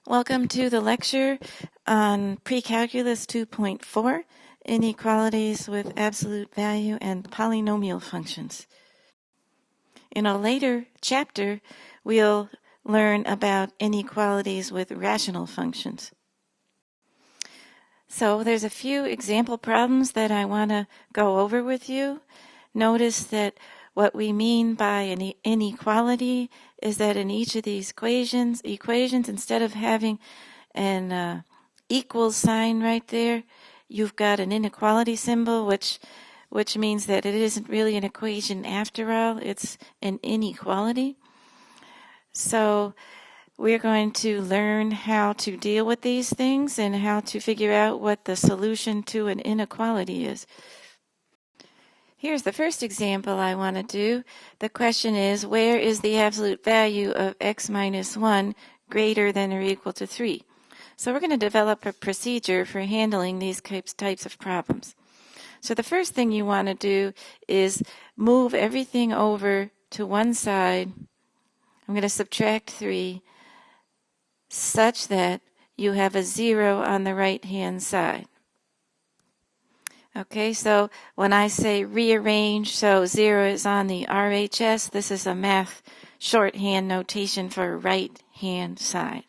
Welcome to the lecture on Pre-Calculus 2.4, Inequalities with Absolute Value and Polynomial Functions. In a later chapter, we'll learn about inequalities with rational functions. So there's a few example problems that I want to go over with you. Notice that what we mean by an inequality is that in each of these equations, instead of having an equals sign right there, you've got an inequality symbol, which means that it isn't really an equation after all. It's an inequality. So we're going to learn how to deal with these things and how to figure out what the solution to an inequality is. Here's the first example I want to do. The question is, where is the absolute value of x minus 1 greater than or equal to 3? So we're going to develop a procedure for handling these types of problems. So the first thing you want to do is move everything over to one side. I'm going to subtract 3 such that you have a 0 on the right-hand side. Okay, so when I say rearrange, so 0 is on the RHS, this is a math shorthand notation for right-hand side.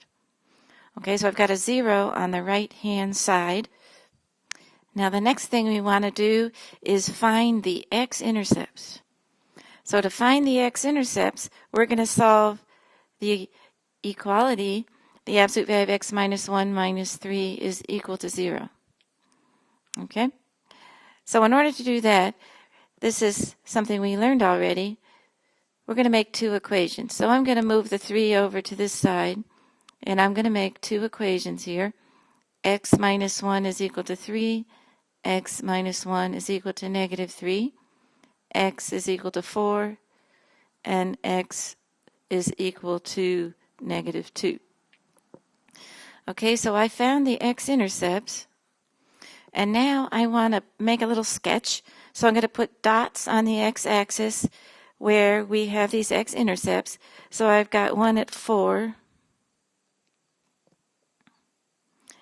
Okay, so I've got a 0 on the right-hand side. Now the next thing we want to do is find the x-intercepts. So to find the x-intercepts, we're going to solve the equality, the absolute value of x minus 1 minus 3 is equal to 0. Okay? So in order to do that, this is something we learned already. We're going to make two equations. So I'm going to move the 3 over to this side, and I'm going to make two equations here. X minus 1 is equal to 3. X minus 1 is equal to negative 3. X is equal to 4. And X is equal to negative 2. Okay, so I found the x-intercepts. And now I want to make a little sketch. So I'm going to put dots on the x-axis where we have these x-intercepts. So I've got one at 4.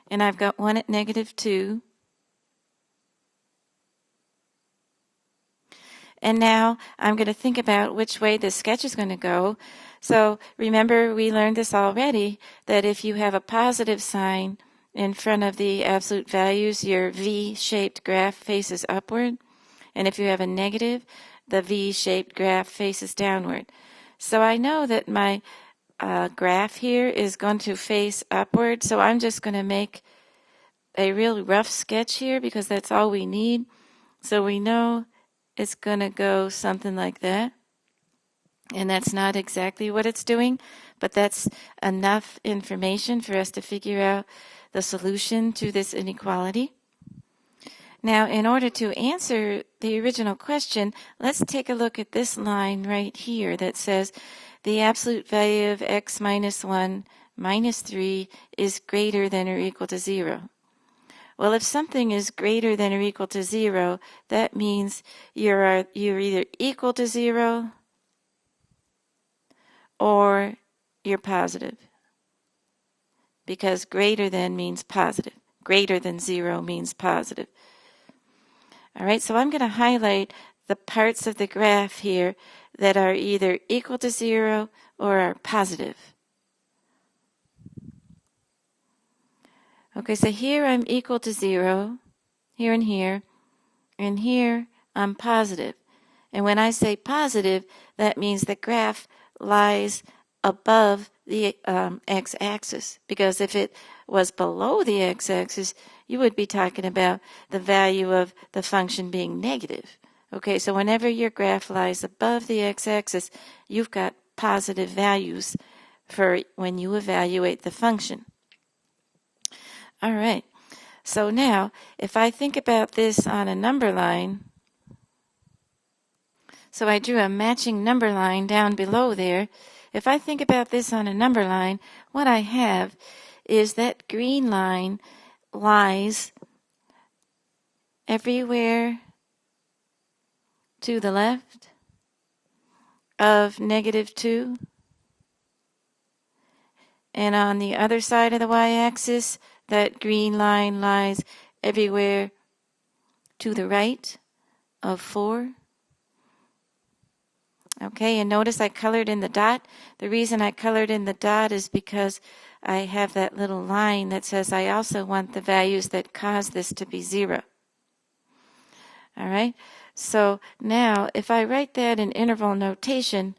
And I've got one at negative 2. And now I'm going to think about which way this sketch is going to go. So remember, we learned this already, that if you have a positive sign in front of the absolute values, your V-shaped graph faces upward. And if you have a negative, the V-shaped graph faces downward. So I know that my graph here is going to face upward. So I'm just going to make a real rough sketch here because that's all we need. So we know it's going to go something like that. And that's not exactly what it's doing, but that's enough information for us to figure out the solution to this inequality. Now, in order to answer the original question, let's take a look at this line right here that says the absolute value of x minus 1 minus 3 is greater than or equal to 0. Well, if something is greater than or equal to 0, that means you're either equal to 0 or you're positive, because greater than means positive. Greater than 0 means positive. All right, so I'm going to highlight the parts of the graph here that are either equal to 0 or are positive. Okay, so here I'm equal to 0, here, and here I'm positive. And when I say positive, that means the graph lies above the x-axis, because if it was below the x-axis, you would be talking about the value of the function being negative. Okay, so whenever your graph lies above the x-axis, you've got positive values for when you evaluate the function. All right, so now if I think about this on a number line, so I drew a matching number line down below there. If I think about this on a number line, what I have is that green line lies everywhere to the left of negative 2. And on the other side of the y-axis, that green line lies everywhere to the right of 4. Okay, and notice I colored in the dot. The reason I colored in the dot is because I have that little line that says I also want the values that cause this to be 0. All right, so now if I write that in interval notation,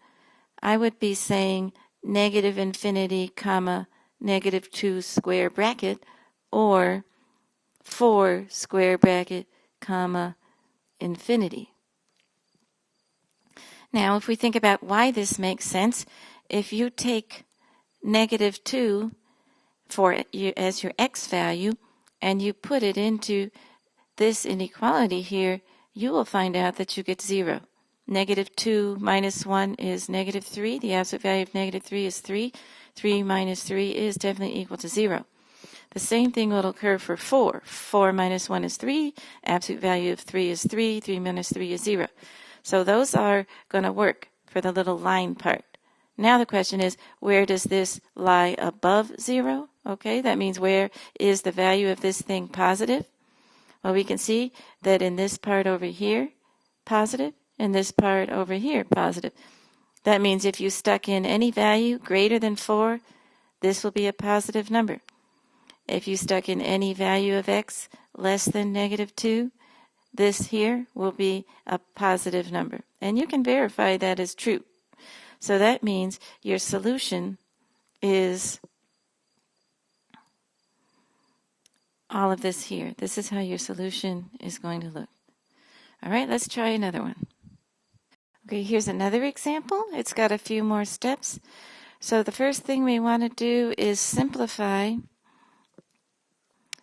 I would be saying negative infinity, comma, negative 2 square bracket, or 4 square bracket, comma, infinity. Now, if we think about why this makes sense, if you take negative 2 as your x value and you put it into this inequality here, you will find out that you get 0. Negative 2 minus 1 is negative 3. The absolute value of negative 3 is 3. 3 minus 3 is definitely equal to 0. The same thing will occur for 4. 4 minus 1 is 3. Absolute value of 3 is 3. 3 minus 3 is 0. So those are going to work for the little line part. Now the question is, where does this lie above 0? Okay, that means where is the value of this thing positive? Well, we can see that in this part over here, positive, and this part over here, positive. That means if you stuck in any value greater than 4, this will be a positive number. If you stuck in any value of x less than negative 2, this here will be a positive number. And you can verify that is true. So that means your solution is all of this here. This is how your solution is going to look. All right, let's try another one. Okay, here's another example. It's got a few more steps. So the first thing we want to do is simplify.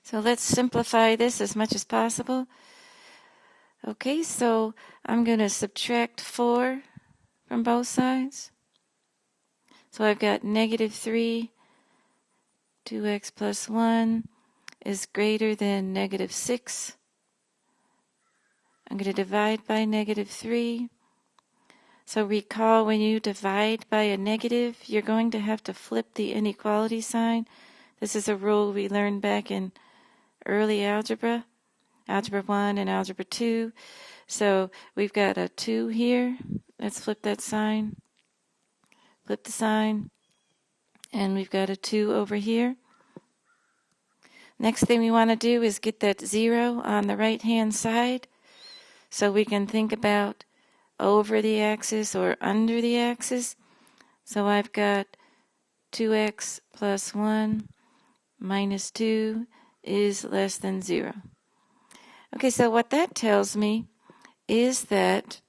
So let's simplify this as much as possible. Okay, so I'm going to subtract 4 from both sides. So I've got negative 3, 2x plus 1 is greater than negative 6. I'm going to divide by negative 3. So recall, when you divide by a negative, you're going to have to flip the inequality sign. This is a rule we learned back in early algebra. Algebra 1 and Algebra 2. So we've got a 2 here. Let's flip that sign. Flip the sign. And we've got a 2 over here. Next thing we want to do is get that 0 on the right-hand side. So we can think about over the axis or under the axis. So I've got 2x plus 1 minus 2 is less than 0. Okay, so what that tells me is that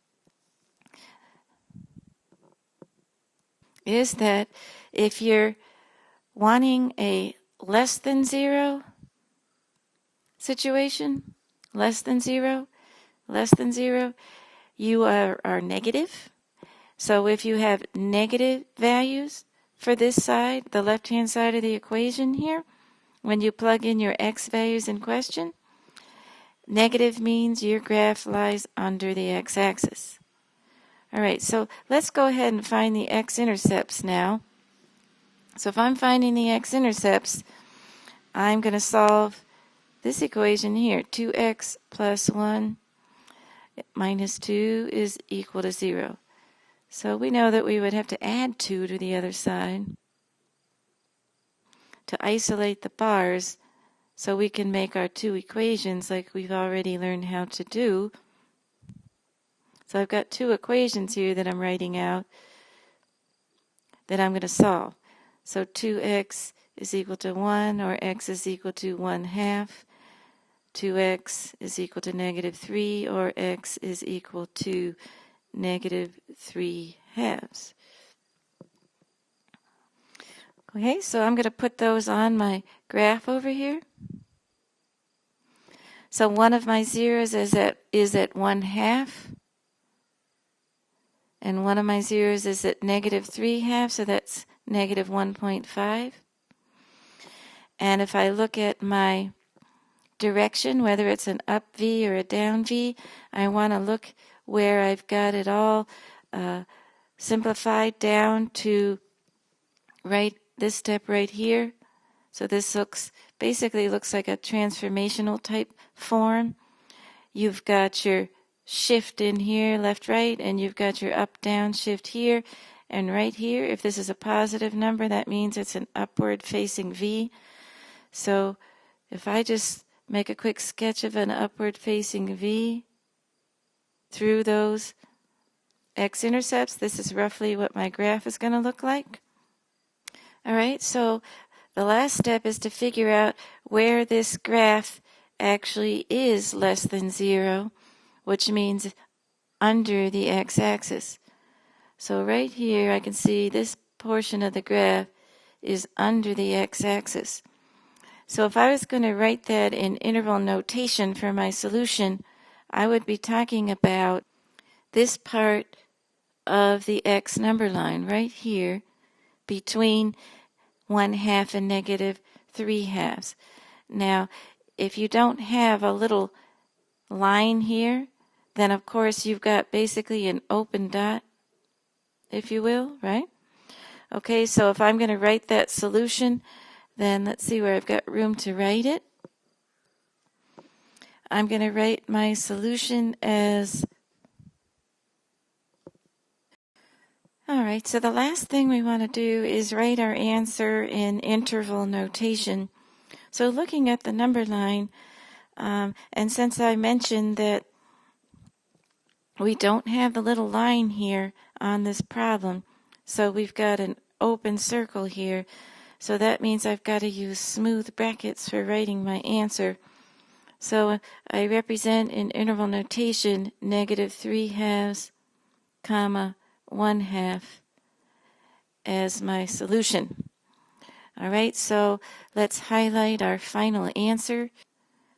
if you're wanting a less than 0 situation, less than 0, you are negative. So if you have negative values for this side, the left-hand side of the equation here, when you plug in your x values in question, negative means your graph lies under the x-axis. All right, so let's go ahead and find the x-intercepts now. So if I'm finding the x-intercepts, I'm going to solve this equation here. 2x plus 1 minus 2 is equal to 0. So we know that we would have to add 2 to the other side to isolate the bars so we can make our two equations like we've already learned how to do. So I've got two equations here that I'm writing out that I'm going to solve. So 2x is equal to 1, or x is equal to 1/2. 2x is equal to negative 3, or x is equal to negative 3/2. Okay, so I'm going to put those on my graph over here. So one of my zeros is at 1/2. And one of my zeros is at negative 3/2, so that's negative 1.5. And if I look at my direction, whether it's an up V or a down V, I want to look where I've got it all simplified down to right this step right here. So this basically looks like a transformational type form. You've got your shift in here, left, right, and you've got your up, down shift here. And right here, if this is a positive number, that means it's an upward facing V. So if I just make a quick sketch of an upward facing V through those x-intercepts, this is roughly what my graph is going to look like. All right, so the last step is to figure out where this graph actually is less than 0, which means under the x-axis. So right here I can see this portion of the graph is under the x-axis. So if I was going to write that in interval notation for my solution, I would be talking about this part of the x number line right here between 1/2 and -3/2. Now, if you don't have a little line here, then of course you've got basically an open dot, if you will, right? Okay, so if I'm going to write that solution, then let's see where I've got room to write it. I'm going to write my solution as... All right, so the last thing we want to do is write our answer in interval notation. So looking at the number line, and since I mentioned that we don't have the little line here on this problem, so we've got an open circle here, so that means I've got to use smooth brackets for writing my answer. So I represent in interval notation -3/2, comma, 1/2 as my solution. All right, so let's highlight our final answer.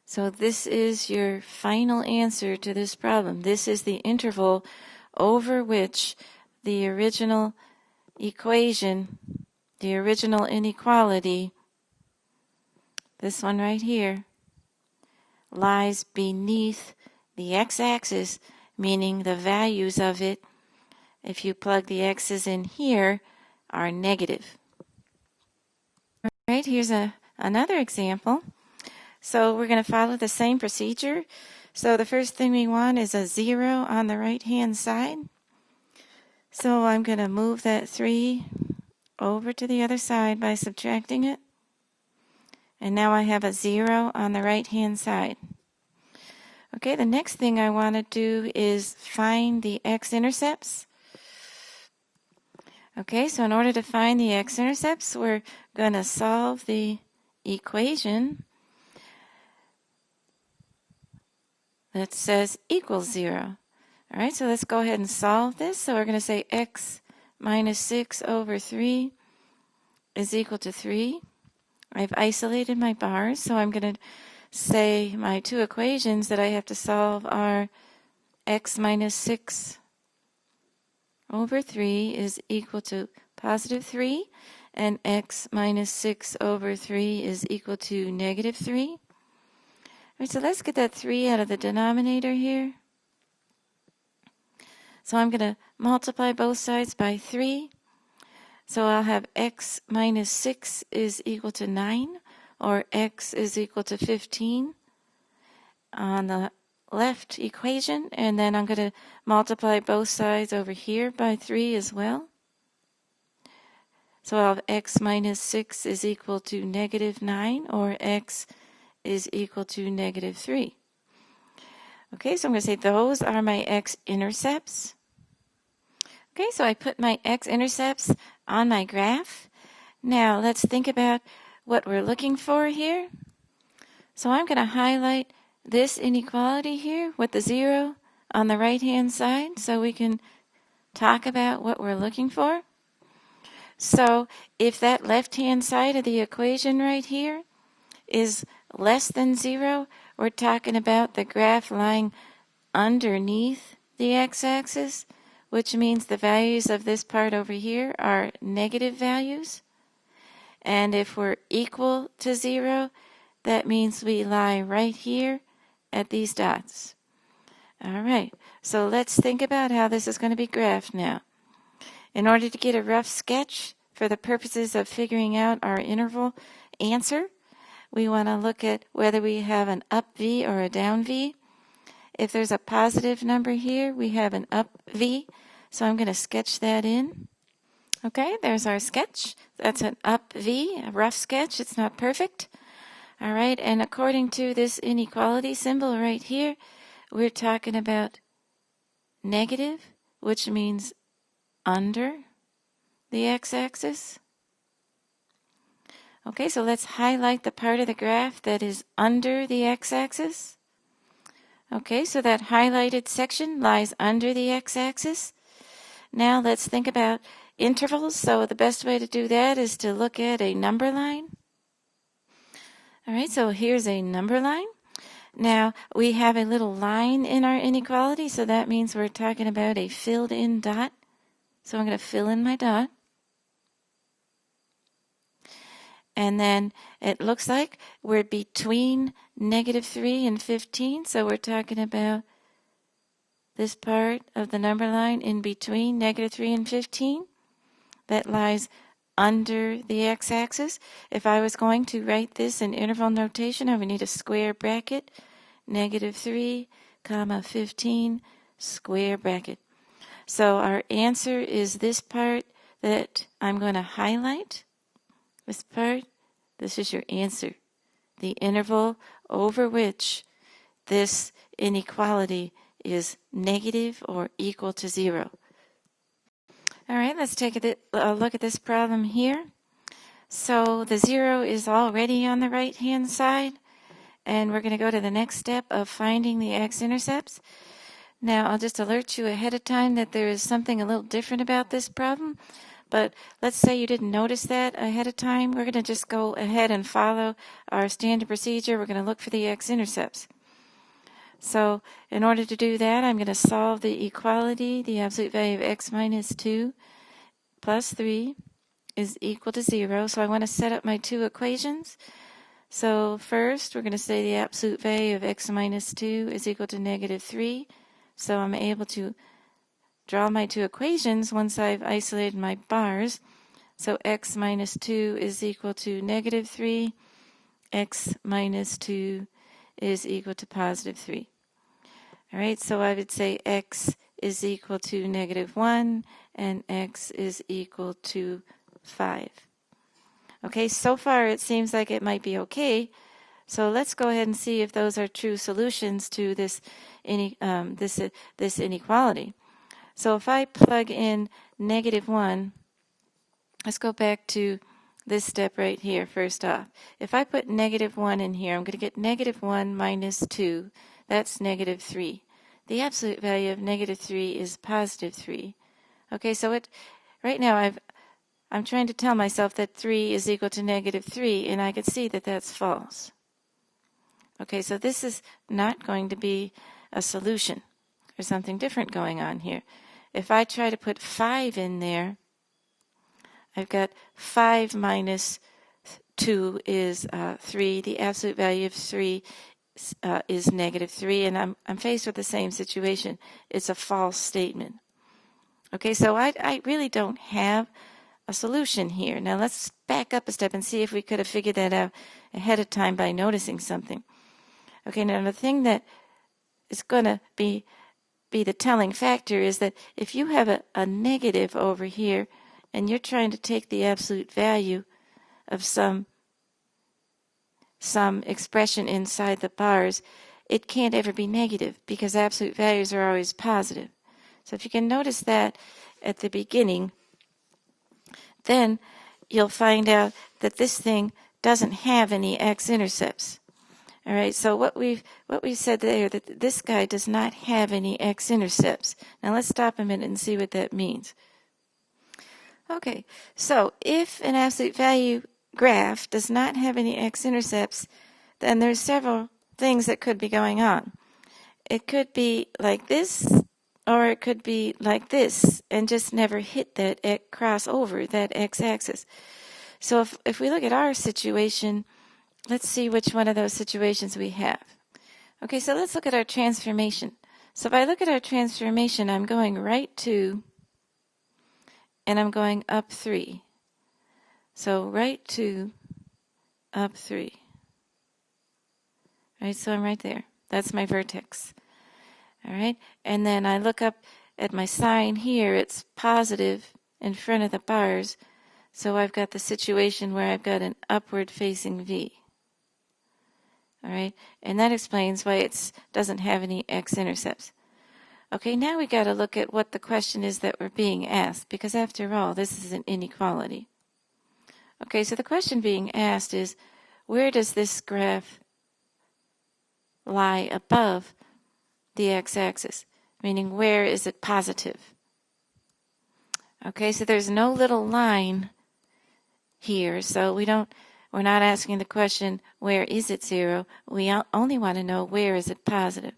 So this is your final answer to this problem. This is the interval over which the original equation, the original inequality, this one right here, lies beneath the x-axis, meaning the values of it, if you plug the x's in here, are negative. All right, here's another example. So we're going to follow the same procedure. So the first thing we want is a 0 on the right-hand side. So I'm going to move that 3 over to the other side by subtracting it. And now I have a 0 on the right-hand side. Okay, the next thing I want to do is find the x-intercepts. Okay, so in order to find the x-intercepts, we're going to solve the equation that says equals 0. All right, so let's go ahead and solve this. So we're going to say x minus 6 over 3 is equal to 3. I've isolated my bars, so I'm going to say my two equations that I have to solve are x minus 6 over 3 is equal to positive 3, and x minus 6 over 3 is equal to negative 3. All right, so let's get that 3 out of the denominator here. So I'm going to multiply both sides by 3. So I'll have x minus 6 is equal to 9, or x is equal to 15 on the left equation, and then I'm going to multiply both sides over here by 3 as well. So I'll have x minus 6 is equal to negative 9, or x is equal to negative 3. Okay, so I'm going to say those are my x-intercepts. Okay, so I put my x-intercepts on my graph. Now let's think about what we're looking for here. So I'm going to highlight this inequality here with the 0 on the right-hand side so we can talk about what we're looking for. So if that left-hand side of the equation right here is less than 0, we're talking about the graph lying underneath the x-axis, which means the values of this part over here are negative values. And if we're equal to 0, that means we lie right here at these dots. All right, so let's think about how this is going to be graphed now. In order to get a rough sketch, for the purposes of figuring out our interval answer, we want to look at whether we have an up V or a down V. If there's a positive number here, we have an up V. So I'm going to sketch that in. Okay, there's our sketch. That's an up V, a rough sketch. It's not perfect. All right, and according to this inequality symbol right here, we're talking about negative, which means under the x-axis. Okay, so let's highlight the part of the graph that is under the x-axis. Okay, so that highlighted section lies under the x-axis. Now let's think about intervals. So the best way to do that is to look at a number line. All right, so here's a number line. Now we have a little line in our inequality, so that means we're talking about a filled in dot. So I'm going to fill in my dot. And then it looks like we're between -3 and 15. So we're talking about this part of the number line in between -3 and 15. That lies under the x-axis. If I was going to write this in interval notation, I would need a square bracket, -3, 15, square bracket. So our answer is this part that I'm going to highlight. This part, this is your answer. The interval over which this inequality is negative or equal to 0. All right, let's take a look at this problem here. So the 0 is already on the right-hand side, and we're going to go to the next step of finding the x-intercepts. Now, I'll just alert you ahead of time that there is something a little different about this problem. But let's say you didn't notice that ahead of time. We're going to just go ahead and follow our standard procedure. We're going to look for the x-intercepts. So in order to do that, I'm going to solve the equality. The absolute value of x minus 2 plus 3 is equal to 0. So I want to set up my two equations. So first, we're going to say the absolute value of x minus 2 is equal to -3. So I'm able to draw my two equations once I've isolated my bars. So x minus 2 is equal to -3. X minus 2 is equal to +3. All right, so I would say x is equal to -1 and x is equal to 5. Okay, so far it seems like it might be okay. So let's go ahead and see if those are true solutions to this inequality. So if I plug in -1, let's go back to this step right here first off. If I put -1 in here, I'm going to get -1 minus 2. That's -3. The absolute value of -3 is +3. Okay, so right now I'm trying to tell myself that 3 is equal to -3, and I can see that that's false. Okay, so this is not going to be a solution. There's something different going on here. If I try to put 5 in there, I've got 5 minus 2 is 3. The absolute value of 3 is -3, and I'm faced with the same situation. It's a false statement. Okay, so I really don't have a solution here. Now let's back up a step and see if we could have figured that out ahead of time by noticing something. Okay, now the thing that is going to be the telling factor is that if you have a negative over here and you're trying to take the absolute value of some expression inside the bars, it can't ever be negative because absolute values are always positive. So if you can notice that at the beginning, then you'll find out that this thing doesn't have any x-intercepts. All right, so what we've said there, that this guy does not have any x-intercepts. Now let's stop a minute and see what that means. Okay, so if an absolute value graph does not have any x-intercepts, then there's several things that could be going on. It could be like this, or it could be like this, and just never hit that cross over that x-axis. So if we look at our situation, let's see which one of those situations we have. Okay, so let's look at our transformation. So if I look at our transformation, I'm going right 2, and I'm going up 3. So right 2, up 3. Right, so I'm right there. That's my vertex. All right, and then I look up at my sign here. It's positive in front of the bars. So I've got the situation where I've got an upward facing V. All right, and that explains why it doesn't have any x-intercepts. Okay, now we got to look at what the question is that we're being asked, because after all, this is an inequality. Okay, so the question being asked is, where does this graph lie above the x-axis? Meaning, where is it positive? Okay, so there's no little line here, so we're not asking the question, where is it 0? We only want to know, where is it positive?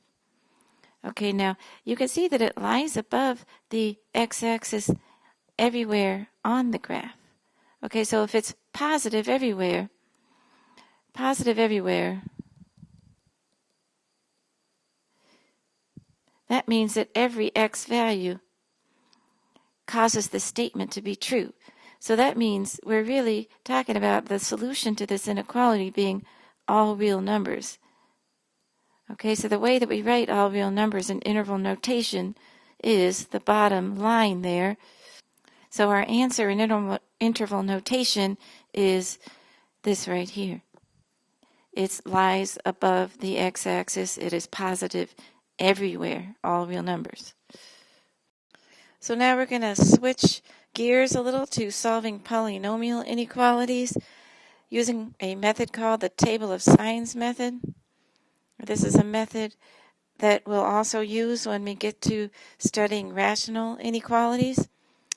Okay, now you can see that it lies above the x-axis everywhere on the graph. Okay, so if it's positive everywhere, that means that every x value causes the statement to be true. So that means we're really talking about the solution to this inequality being all real numbers. Okay, so the way that we write all real numbers in interval notation is the bottom line there. So our answer in interval notation is this right here. It lies above the x-axis. It is positive everywhere, all real numbers. So now we're going to switch gears a little to solving polynomial inequalities using a method called the table of signs method. This is a method that we'll also use when we get to studying rational inequalities.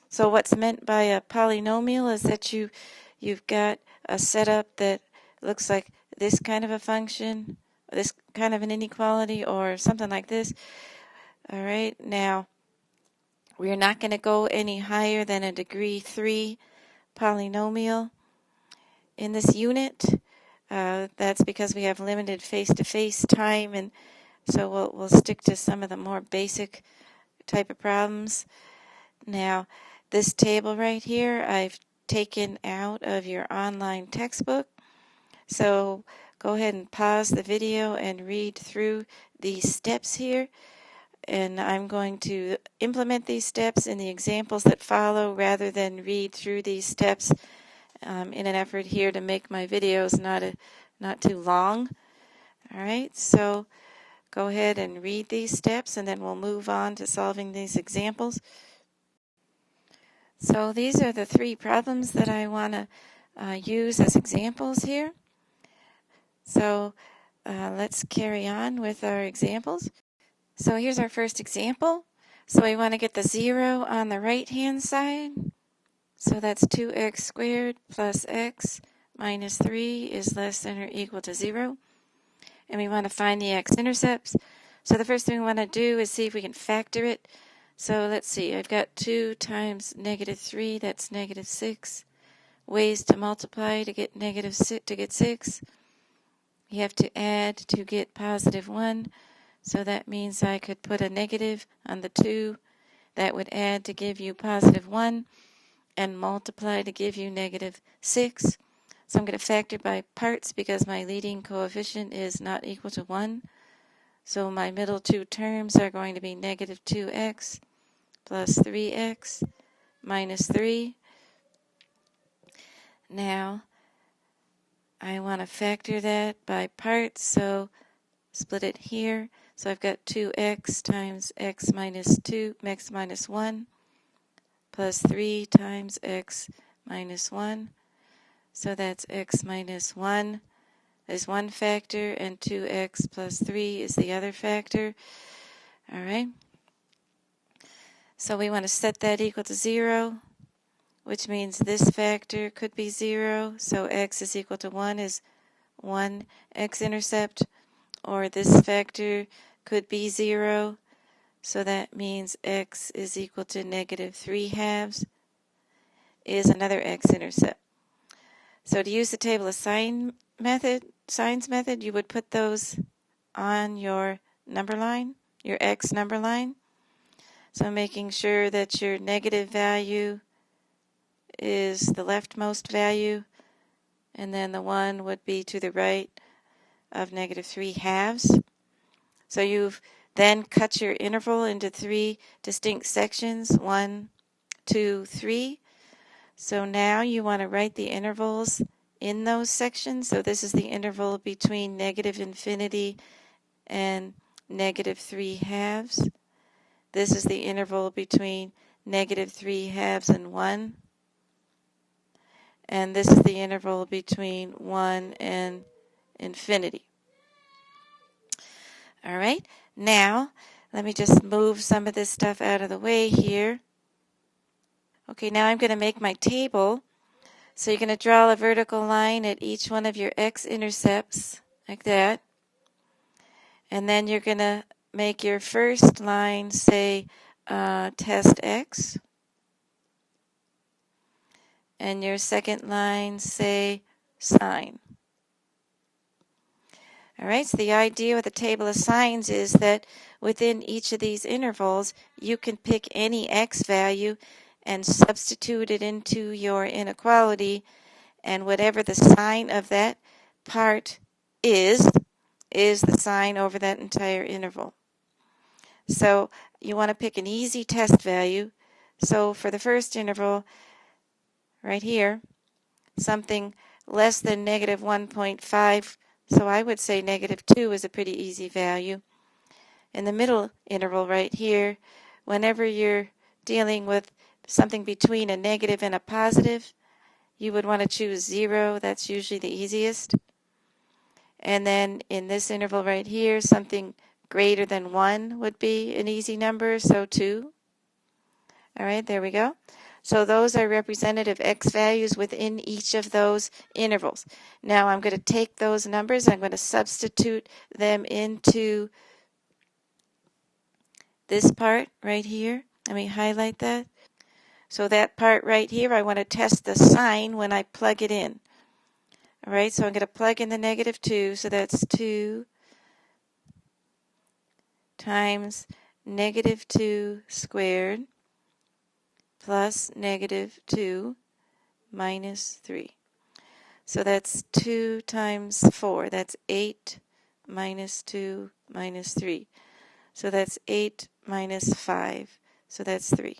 So what's meant by a polynomial is that you've got a setup that looks like this kind of a function, this kind of an inequality, or something like this. All right, now we're not going to go any higher than a degree 3 polynomial in this unit. That's because we have limited face-to-face time, and so we'll stick to some of the more basic type of problems. Now, this table right here, I've taken out of your online textbook. So go ahead and pause the video and read through these steps here. And I'm going to implement these steps in the examples that follow rather than read through these steps in an effort here to make my videos not too long. All right, so go ahead and read these steps and then we'll move on to solving these examples. So these are the 3 problems that I want to use as examples here. So let's carry on with our examples. So here's our first example. So we want to get the 0 on the right-hand side. So that's 2x squared plus x minus 3 is less than or equal to 0. And we want to find the x-intercepts. So the first thing we want to do is see if we can factor it. So let's see, I've got 2 times negative 3, that's negative 6. Ways to multiply to get negative 6, to get 6. You have to add to get positive 1. So that means I could put a negative on the 2. That would add to give you positive 1 and multiply to give you negative 6. So I'm going to factor by parts because my leading coefficient is not equal to 1. So my middle 2 terms are going to be negative 2x plus 3x minus 3. Now I want to factor that by parts, so split it here. So I've got 2x times x minus 2, x minus 1, plus 3 times x minus 1. So that's x minus 1 is one factor, and 2x plus 3 is the other factor. All right. So we want to set that equal to 0, which means this factor could be 0. So x is equal to 1 is 1 x-intercept, or this factor could be 0. So that means x is equal to negative 3/2 is another x-intercept. So to use the table of signs method, you would put those on your number line, your x number line. So making sure that your negative value is the leftmost value, and then the 1 would be to the right of negative 3 halves. So you've then cut your interval into 3 distinct sections, 1, 2, 3. So now you want to write the intervals in those sections. So this is the interval between negative infinity and negative 3 halves. This is the interval between negative 3 halves and 1. And this is the interval between 1 and infinity. All right, now let me just move some of this stuff out of the way here. Okay, now I'm going to make my table. So you're going to draw a vertical line at each one of your x-intercepts, like that. And then you're going to make your first line say test x. And your second line say sine. All right, so the idea with the table of sines is that within each of these intervals, you can pick any x value and substitute it into your inequality, and whatever the sign of that part is the sign over that entire interval. So you want to pick an easy test value. So for the first interval, right here, something less than negative 1.5, so I would say negative 2 is a pretty easy value. In the middle interval right here, whenever you're dealing with something between a negative and a positive, you would want to choose 0. That's usually the easiest. And then in this interval right here, something greater than 1 would be an easy number, so 2. All right, there we go. So those are representative x values within each of those intervals. Now I'm going to take those numbers and I'm going to substitute them into this part right here. Let me highlight that. So that part right here, I want to test the sign when I plug it in. All right, so I'm going to plug in the negative 2, so that's 2 times negative 2 squared plus negative 2 minus 3. So that's 2 times 4. That's 8 minus 2 minus 3. So that's 8 minus 5. So that's 3.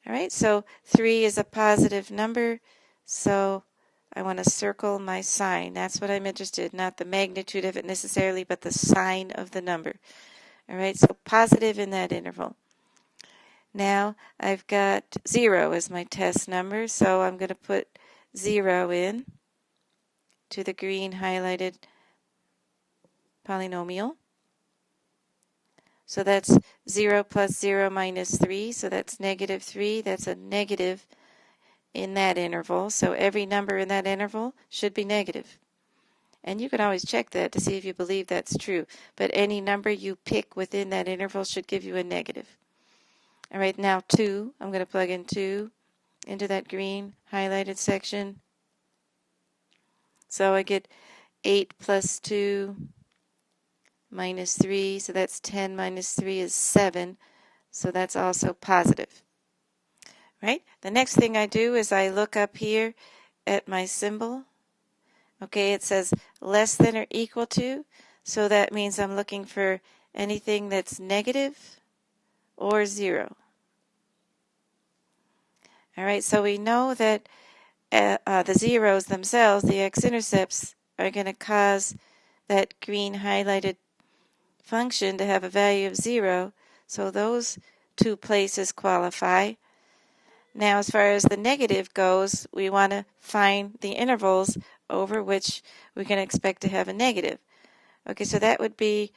All right, so 3 is a positive number, so I want to circle my sign. That's what I'm interested in, not the magnitude of it necessarily, but the sign of the number. All right, so positive in that interval. Now I've got 0 as my test number, so I'm going to put 0 in to the green highlighted polynomial. So that's 0 plus 0 minus 3, so that's negative 3. That's a negative in that interval, so every number in that interval should be negative. And you can always check that to see if you believe that's true, but any number you pick within that interval should give you a negative. All right, now 2, I'm going to plug in 2 into that green highlighted section. So I get 8 plus 2 minus 3, so that's 10 minus 3 is 7, so that's also positive. Right? The next thing I do is I look up here at my symbol. Okay, it says less than or equal to, so that means I'm looking for anything that's negative or 0. All right, so we know that the zeros themselves, the x-intercepts, are going to cause that green highlighted function to have a value of 0, so those two places qualify. Now, as far as the negative goes, we want to find the intervals over which we can expect to have a negative. Okay, so that would be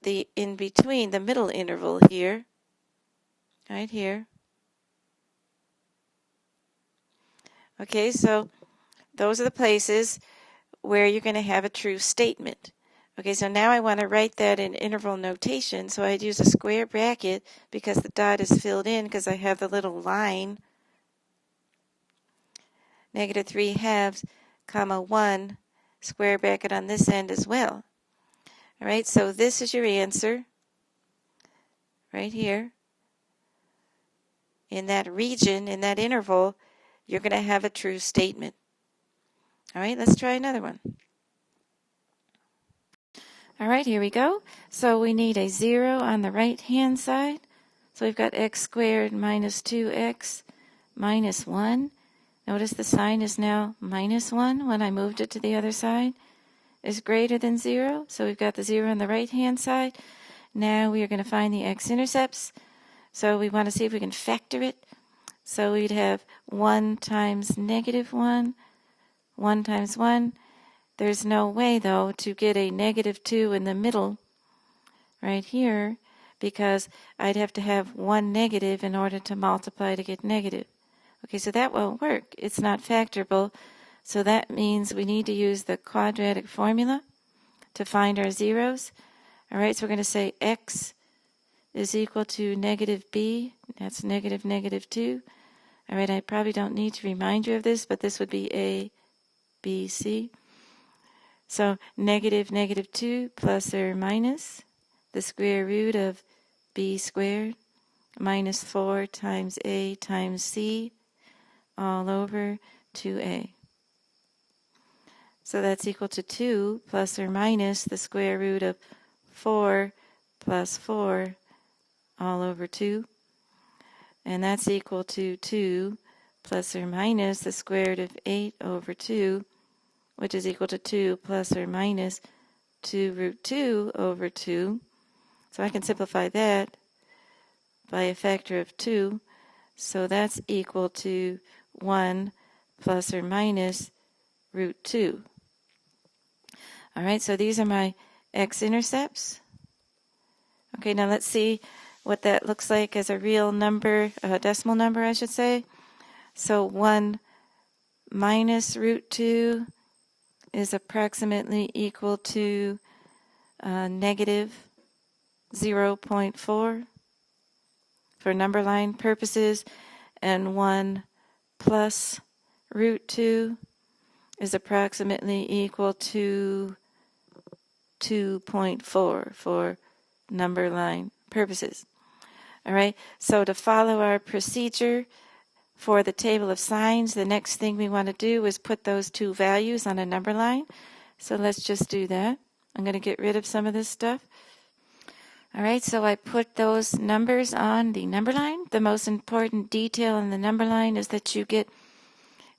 the in between, the middle interval here, right here. Okay, so those are the places where you're going to have a true statement. Okay, so now I want to write that in interval notation, so I'd use a square bracket because the dot is filled in because I have the little line, negative 3 halves, comma 1, square bracket on this end as well. All right, so this is your answer right here. In that region, in that interval, you're going to have a true statement. All right, let's try another one. All right, here we go. So we need a 0 on the right-hand side. So we've got x squared minus 2x minus 1. Notice the sign is now minus 1 when I moved it to the other side. Is greater than 0. So we've got the 0 on the right-hand side. Now we are going to find the x-intercepts. So we want to see if we can factor it. So we'd have 1 times negative 1, 1 times 1. There's no way, though, to get a negative 2 in the middle right here, because I'd have to have 1 negative in order to multiply to get negative. Okay, so that won't work. It's not factorable. So that means we need to use the quadratic formula to find our zeros. All right, so we're going to say x is equal to negative b. That's negative negative 2. All right, I probably don't need to remind you of this, but this would be a, b, c. So negative negative 2 plus or minus the square root of b squared minus 4 times a times c all over 2a. So that's equal to 2 plus or minus the square root of 4 plus 4 all over 2. And that's equal to 2 plus or minus the square root of 8 over 2, which is equal to 2 plus or minus 2 root 2 over 2. So I can simplify that by a factor of 2. So that's equal to 1 plus or minus root 2. All right, so these are my x-intercepts. Okay, now let's see what that looks like as a real number, a decimal number, I should say. So 1 minus root 2 is approximately equal to negative 0.4 for number line purposes, and 1 plus root 2 is approximately equal to 2.4 for number line purposes. All right, so to follow our procedure for the table of signs, the next thing we want to do is put those two values on a number line. So let's just do that. I'm going to get rid of some of this stuff. All right, so I put those numbers on the number line. The most important detail in the number line is that you get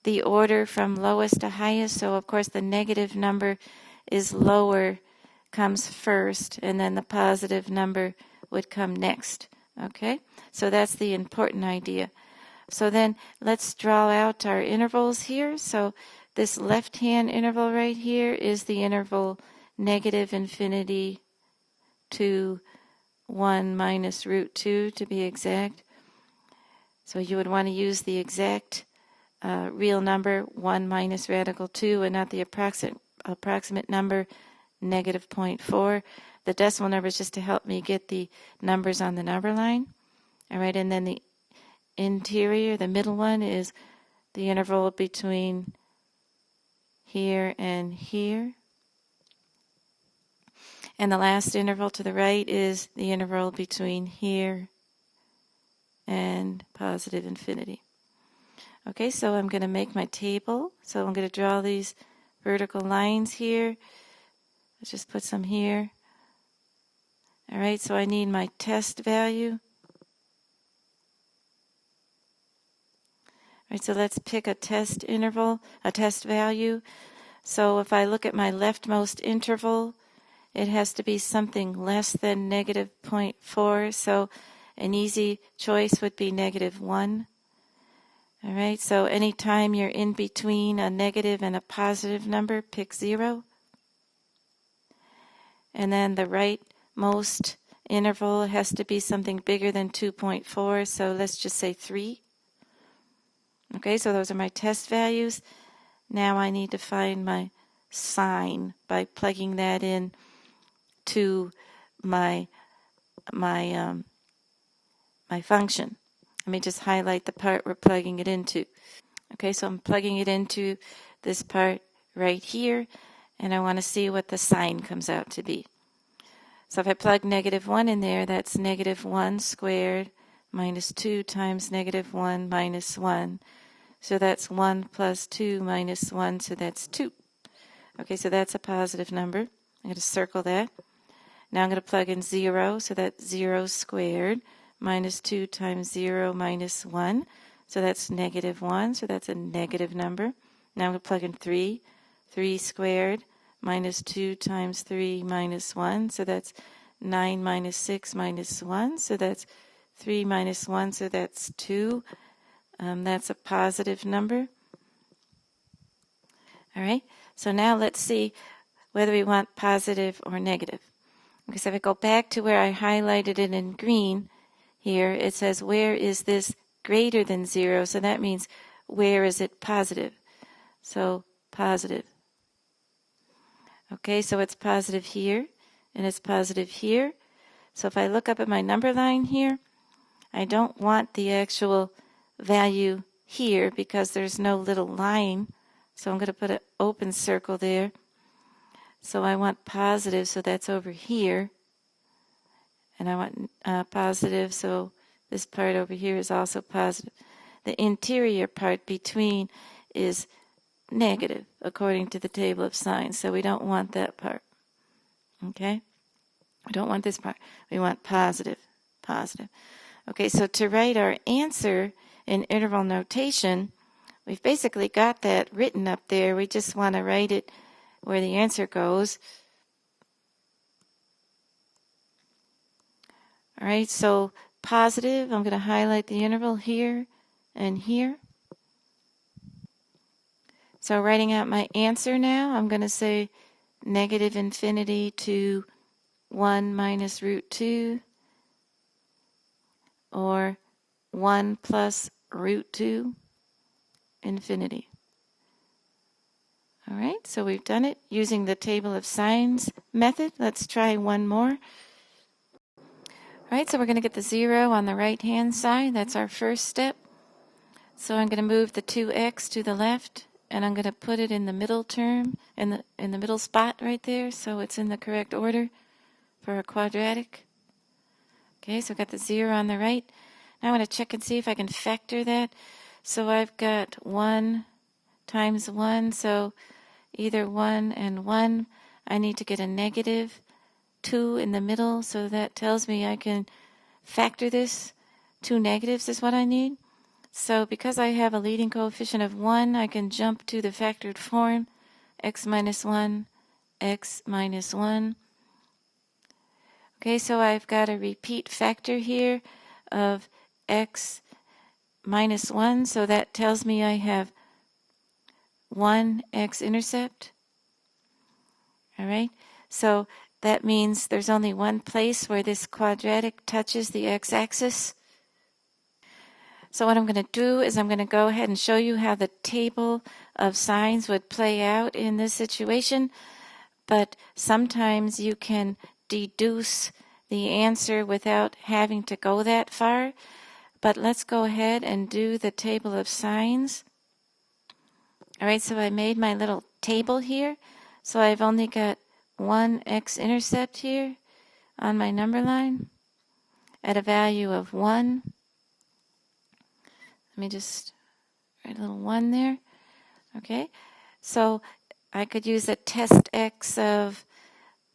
the order from lowest to highest. So of course the negative number is lower, comes first, and then the positive number would come next. Okay, so that's the important idea. So then let's draw out our intervals here. So this left-hand interval right here is the interval negative infinity to 1 minus root 2 to be exact. So you would want to use the exact real number 1 minus radical 2 and not the approximate number negative 0.4. The decimal number is just to help me get the numbers on the number line. All right, and then the interior, the middle one, is the interval between here and here. And the last interval to the right is the interval between here and positive infinity. Okay, so I'm going to make my table. So I'm going to draw these vertical lines here. Let's just put some here. All right, so I need my test value. All right, so let's pick a test interval, a test value. So if I look at my leftmost interval, it has to be something less than negative 0.4. So an easy choice would be negative 1. All right, so anytime you're in between a negative and a positive number, pick 0. And then the rightmost interval has to be something bigger than 2.4, so let's just say 3. Okay, so those are my test values. Now I need to find my sign by plugging that in to my function. Let me just highlight the part we're plugging it into. Okay, so I'm plugging it into this part right here, and I want to see what the sign comes out to be. So if I plug negative 1 in there, that's negative 1 squared minus 2 times negative 1 minus 1. So that's 1 plus 2 minus 1, so that's 2. Okay, so that's a positive number. I'm going to circle that. Now I'm going to plug in 0, so that's 0 squared minus 2 times 0 minus 1. So that's negative 1, so that's a negative number. Now I'm going to plug in 3. 3 squared minus 2 times 3 minus 1. So that's 9 minus 6 minus 1. So that's 3 minus 1, so that's 2. That's a positive number. All right, so now let's see whether we want positive or negative. Okay, so if I go back to where I highlighted it in green here, it says where is this greater than 0? So that means where is it positive? So positive. Okay, so it's positive here, and it's positive here. So if I look up at my number line here, I don't want the actual value here because there's no little line. So I'm going to put an open circle there. So I want positive, so that's over here. And I want positive, so this part over here is also positive. The interior part between is negative, according to the table of signs. So we don't want that part. Okay? We don't want this part. We want positive, positive. Okay, so to write our answer in interval notation, we've basically got that written up there. We just want to write it where the answer goes. All right, so positive, I'm going to highlight the interval here and here. So writing out my answer now, I'm going to say negative infinity to 1 minus root 2, or 1 plus root 2, infinity. All right, so we've done it using the table of signs method. Let's try one more. All right, so we're going to get the 0 on the right-hand side. That's our first step. So I'm going to move the 2x to the left, and I'm going to put it in the middle term, in the middle spot right there, so it's in the correct order for a quadratic. Okay, so I've got the 0 on the right. Now I'm going to check and see if I can factor that. So I've got 1 times 1, so either 1 and 1. I need to get a negative 2 in the middle, so that tells me I can factor this. 2 negatives is what I need. So because I have a leading coefficient of 1, I can jump to the factored form, x minus 1, x minus 1. Okay, so I've got a repeat factor here of x minus 1, so that tells me I have 1 x-intercept. All right, so that means there's only one place where this quadratic touches the x-axis. So what I'm going to do is I'm going to go ahead and show you how the table of signs would play out in this situation. But sometimes you can deduce the answer without having to go that far. But let's go ahead and do the table of signs. All right, so I made my little table here. So I've only got 1 x-intercept here on my number line at a value of 1. Let me just write a little 1 there. Okay, so I could use a test x of,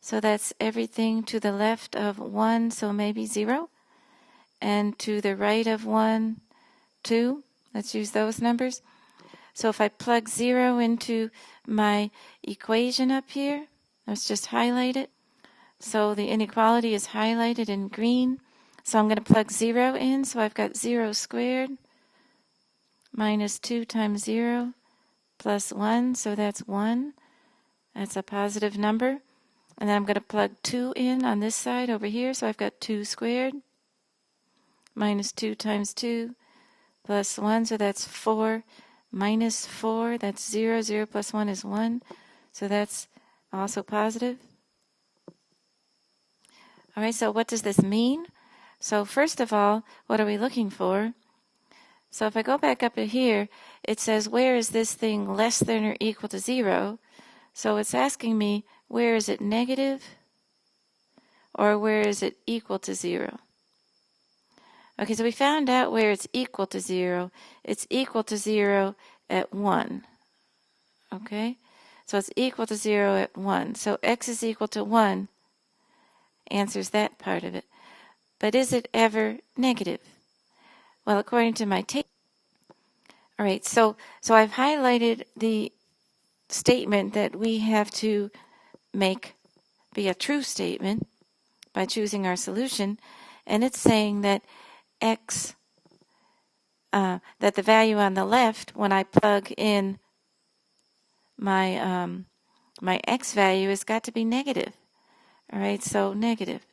so that's everything to the left of 1, so maybe 0. And to the right of 1, 2. Let's use those numbers. So if I plug 0 into my equation up here, let's just highlight it. So the inequality is highlighted in green. So I'm going to plug 0 in. So I've got 0 squared minus 2 times 0 plus 1. So that's 1. That's a positive number. And then I'm going to plug 2 in on this side over here. So I've got 2 squared minus 2 times 2 plus 1. So that's 4 minus 4. That's 0. 0 plus 1 is 1. So that's also positive. All right, so what does this mean? So first of all, what are we looking for? So if I go back up to here, it says where is this thing less than or equal to 0? So it's asking me where is it negative or where is it equal to 0? Okay, so we found out where it's equal to 0. It's equal to 0 at 1. Okay, so it's equal to 0 at 1. So x is equal to 1 answers that part of it. But is it ever negative? Well, according to my table. All right, so I've highlighted the statement that we have to make be a true statement by choosing our solution, and it's saying that x, that the value on the left, when I plug in my my x value, has got to be negative. All right, so negative.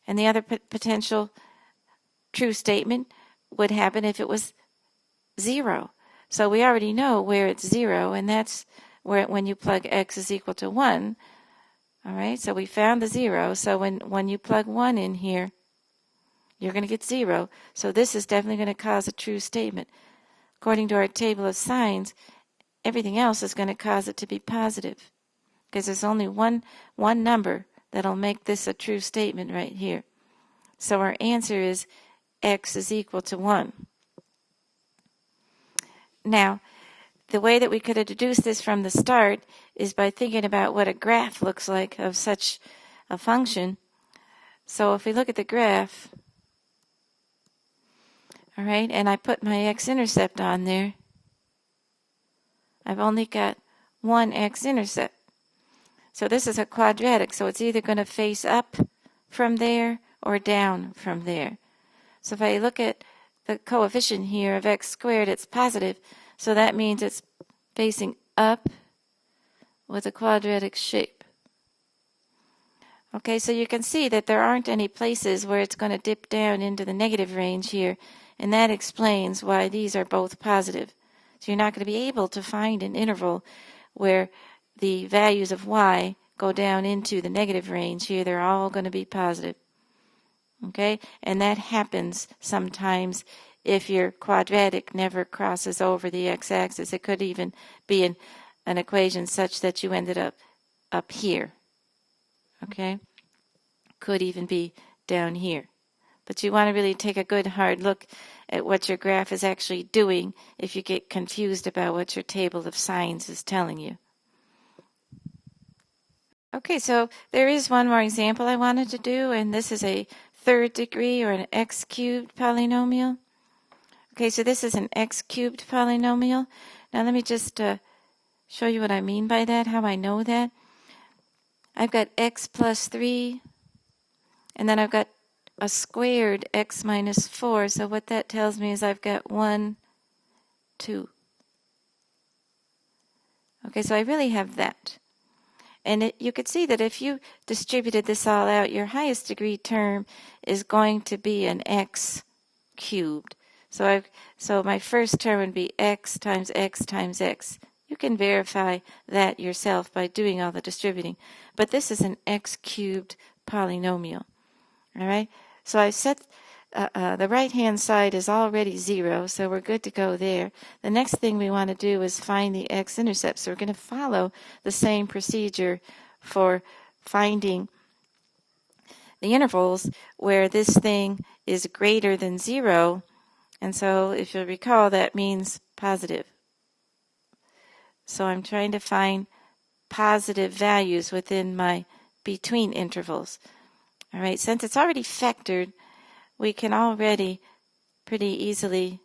And the other potential true statement would happen if it was 0. So we already know where it's 0, and that's where when you plug x is equal to 1. All right, so we found the 0. So when you plug 1 in here, you're going to get 0. So this is definitely going to cause a true statement. According to our table of signs, everything else is going to cause it to be positive, because there's only one number that'll make this a true statement right here. So our answer is x is equal to 1. Now, the way that we could have deduced this from the start is by thinking about what a graph looks like of such a function. So if we look at the graph, all right, and I put my x-intercept on there, I've only got one x-intercept. So this is a quadratic, so it's either going to face up from there or down from there. So if I look at the coefficient here of x squared, it's positive, so that means it's facing up with a quadratic shape. Okay, so you can see that there aren't any places where it's going to dip down into the negative range here, and that explains why these are both positive. So you're not going to be able to find an interval where the values of y go down into the negative range here. They're all going to be positive. Okay, and that happens sometimes if your quadratic never crosses over the x-axis. It could even be an equation such that you ended up here. Okay, could even be down here. But you want to really take a good hard look at what your graph is actually doing if you get confused about what your table of signs is telling you. Okay, so there is one more example I wanted to do, and this is a third degree or an x cubed polynomial. Okay, so this is an x cubed polynomial. Now let me just show you what I mean by that, how I know that. I've got x plus 3, and then I've got a squared x minus 4. So what that tells me is I've got 1, 2. Okay, so I really have that. And you could see that if you distributed this all out, your highest degree term is going to be an x cubed. So my first term would be x times x times x. You can verify that yourself by doing all the distributing. But this is an x cubed polynomial. All right? So I set the right-hand side is already 0, so we're good to go there. The next thing we want to do is find the x-intercept. So we're going to follow the same procedure for finding the intervals where this thing is greater than 0. And so if you'll recall, that means positive. So I'm trying to find positive values within my between intervals. All right, since it's already factored, we can already pretty easily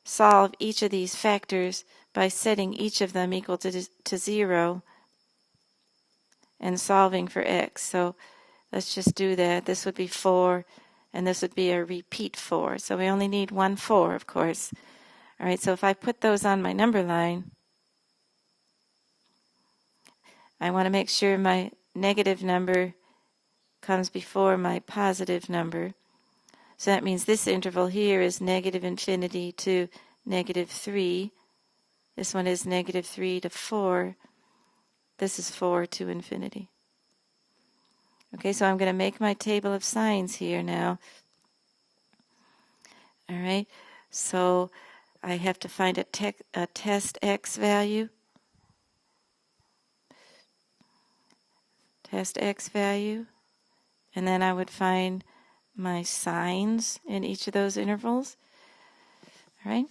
solve each of these factors by setting each of them equal to 0 and solving for x. So let's just do that. This would be 4, and this would be a repeat 4. So we only need 1 4, of course. All right, so if I put those on my number line, I want to make sure my negative number comes before my positive number. So that means this interval here is negative infinity to negative 3. This one is negative 3 to 4. This is 4 to infinity. Okay, so I'm going to make my table of signs here now. All right, so I have to find a test x value. Test x value. And then I would find my signs in each of those intervals. All right.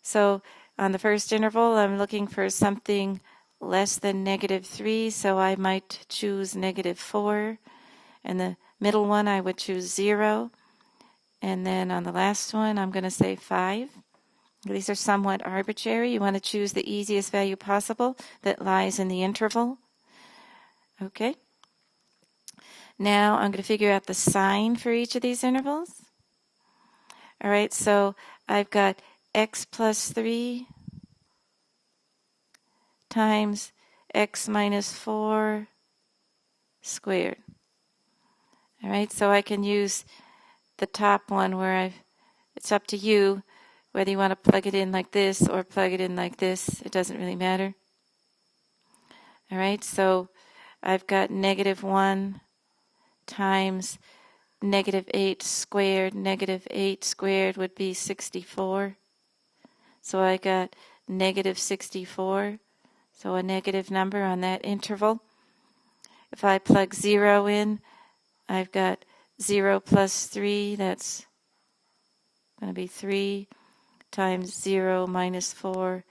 So on the first interval, I'm looking for something less than -3, so I might choose -4. And the middle one, I would choose 0. And then on the last one, I'm going to say 5. These are somewhat arbitrary. You want to choose the easiest value possible that lies in the interval. Okay. Now I'm going to figure out the sign for each of these intervals. All right, so I've got x plus 3 times x minus 4 squared. All right, so I can use the top one where it's up to you whether you want to plug it in like this or plug it in like this. It doesn't really matter. All right, so I've got -1 times -8 squared. -8 squared would be 64. So I got -64. So a negative number on that interval. If I plug 0 in, I've got 0 plus 3. That's going to be 3 times 0 minus 4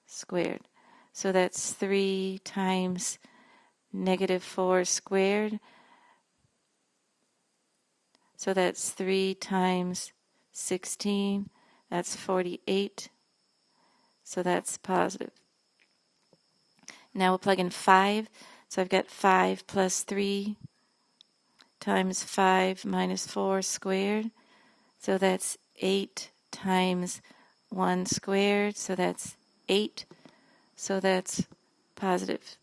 squared. So that's 3 times -4 squared. So that's 3 times 16. That's 48. So that's positive. Now we'll plug in 5. So I've got 5 plus 3 times 5 minus 4 squared. So that's 8 times 1 squared. So that's 8. So that's positive.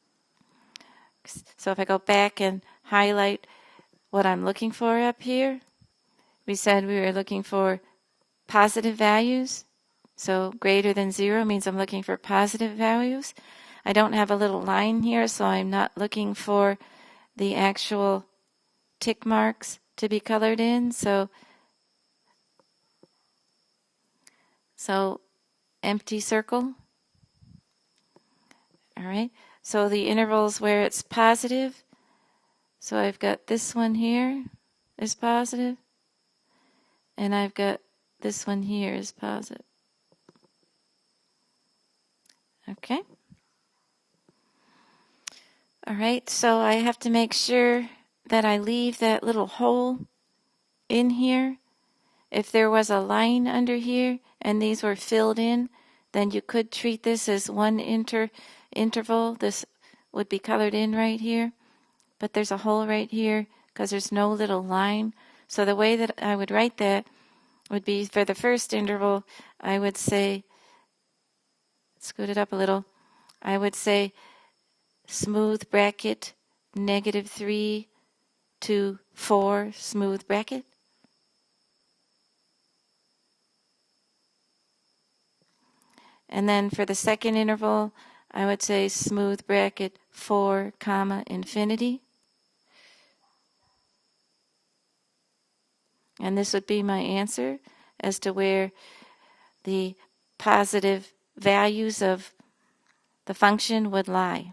So if I go back and highlight what I'm looking for up here, we said we were looking for positive values. So greater than 0 means I'm looking for positive values. I don't have a little line here, so I'm not looking for the actual tick marks to be colored in. So empty circle. All right. So the intervals where it's positive. So I've got this one here is positive. And I've got this one here is positive. Okay. All right. So I have to make sure that I leave that little hole in here. If there was a line under here and these were filled in, then you could treat this as one interval. This would be colored in right here. But there's a hole right here because there's no little line. So the way that I would write that would be for the first interval, I would say, scoot it up a little, I would say smooth bracket -3 to 4 smooth bracket. And then for the second interval, I would say smooth bracket 4 comma infinity. And this would be my answer as to where the positive values of the function would lie.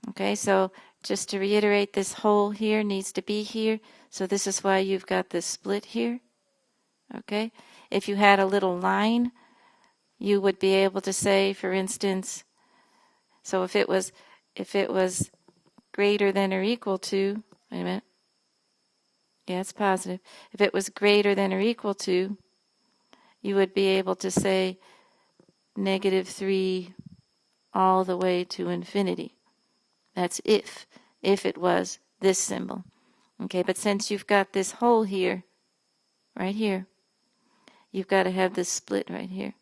Okay, so just to reiterate, this hole here needs to be here. So this is why you've got this split here. Okay, if you had a little line, you would be able to say, for instance, so if it was greater than or equal to, wait a minute, yeah, it's positive. If it was greater than or equal to, you would be able to say -3 all the way to infinity. That's if it was this symbol. Okay, but since you've got this hole here, right here, you've got to have this split right here,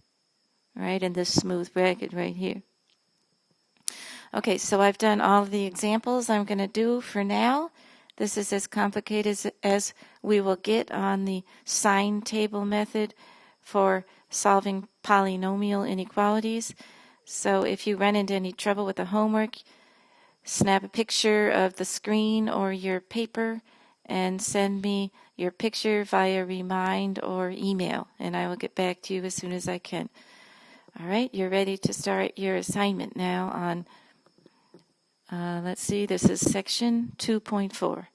right, and this smooth bracket right here. Okay, so I've done all of the examples I'm going to do for now. This is as complicated as we will get on the sign table method for solving polynomial inequalities. So if you run into any trouble with the homework, snap a picture of the screen or your paper and send me your picture via Remind or email, and I will get back to you as soon as I can. All right, you're ready to start your assignment now on, let's see, this is section 2.4.